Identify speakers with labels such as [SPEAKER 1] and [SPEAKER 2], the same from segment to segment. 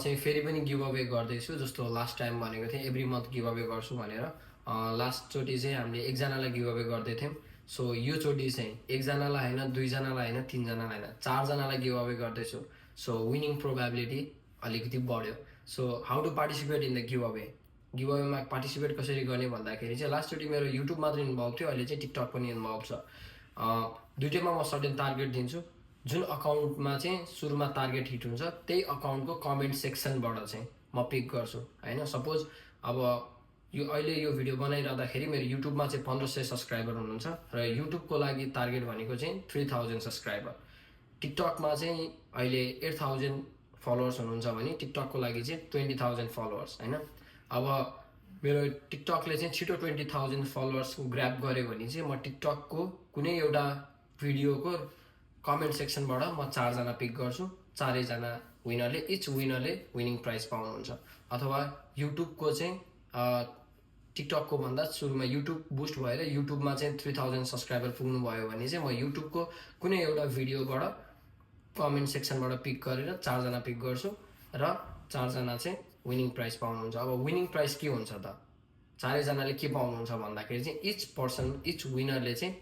[SPEAKER 1] चाहिँ फेरि पनि गिभ अवे गर्दैछु जस्तो लास्ट टाइम भनेको थिएँ एभ्री मन्थ गिभ अवे गर्छु भनेर लास्टचोटि चाहिँ हामीले एकजनालाई गिभ अवे गर्दै थियौँ सो योचोटि चाहिँ एकजनालाई होइन दुईजनालाई होइन तिनजनालाई होइन चारजनालाई गिभ अवे गर्दैछु सो विनिङ प्रोबेबिलिटी अलिकति बढ्यो so how to participate in the गिभ अवेमा पार्टिसिपेट कसरी गर्ने भन्दाखेरि चाहिँ लास्टचोटि मेरो युट्युब मात्र इन्भल्भ थियो अहिले चाहिँ टिकटक पनि इन्भल्भ छ दुइटैमा म सर्टेन टार्गेट दिन्छु जुन अकाउन्टमा चाहिँ सुरुमा टार्गेट हिट हुन्छ त्यही अकाउन्टको कमेन्ट सेक्सनबाट चाहिँ म पिक गर्छु होइन सपोज अब यो अहिले यो भिडियो बनाइरहँदाखेरि मेरो युट्युबमा चाहिँ 1500 सब्सक्राइबर हुनुहुन्छ र युट्युबको लागि टार्गेट भनेको चाहिँ 3000 सब्सक्राइबर टिकटकमा चाहिँ अहिले 8000 फलोवर्स हुनुहुन्छ भने टिकटकको लागि चाहिँ 20000 फलोवर्स होइन अब मेरो टिकटकले चाहिँ छिटो 20000 फलोवर्स ग्र्याब गर्यो भने चाहिँ म टिकटकको कुनै एउटा भिडियोको कमेन्ट सेक्सनबाट म 4 जना पिक गर्छु चारैजना विनरले इच विनरले विनिङ प्राइज पाउनुहुन्छ अथवा युट्युबको चाहिँ टिकटकको भन्दा सुरुमा युट्युब बुस्ट भएर युट्युबमा चाहिँ 3000 सब्सक्राइबर पुग्नु भयो भने चाहिँ म युट्युबको कुनै एउटा भिडियोबाट कमेन्ट सेक्सनबाट पिक गरेर 4 जना पिक गर्छु र 4 जना चाहिँ विनिङ प्राइज पाउनुहुन्छ अब विनिङ प्राइज के हुन्छ त चारैजनाले के पाउनुहुन्छ भन्दाखेरि चाहिँ इच विनरले चाहिँ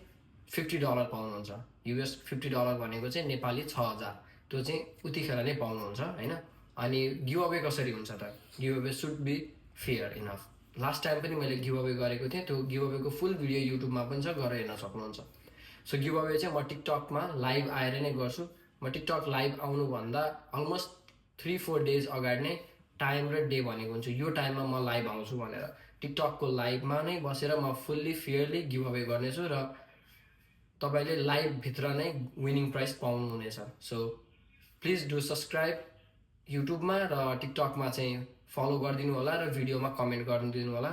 [SPEAKER 1] $50 पाउनुहुन्छ US $50 भनेको चाहिँ नेपाली 6000 त्यो चाहिँ उतिखेर नै पाउनुहुन्छ होइन अनि गिभ अवे कसरी हुन्छ त give away should be fair enough last time पनि मैले गिभ अवे गरेको थिएँ त्यो गिभ अवेको फुल भिडियो युट्युबमा पनि छ गएर हेर्न सक्नुहुन्छ सो गिभ अवे चाहिँ म टिकटकमा लाइभ आएर नै गर्छु म टिकटक लाइभ आउनुभन्दा अलमोस्ट 3-4 डेज अगाडि नै टाइम र डे भनेको हुन्छु यो टाइममा म लाइभ आउँछु भनेर टिकटकको लाइभमा नै बसेर म फुल्ली फेयरली गिभ अवे गर्नेछु र तपाईले लाइभ भित्र नै विनिङ प्राइज पाउनुहुनेछ सो प्लिज डु सब्सक्राइब युट्युबमा र टिकटकमा चाहिँ फलो गरिदिनु होला र भिडियोमा कमेन्ट गरिदिनु होला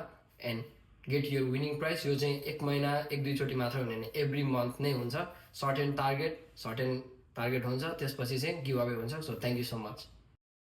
[SPEAKER 1] and get your winning prize यो चाहिँ 1 महिना 1-2 चोटि मात्र हुने एभ्री मन्थ नै हुन्छ सर्टेन टार्गेट हुन्छ त्यसपछि चाहिँ गिभ अवे हुन्छ so thank you so much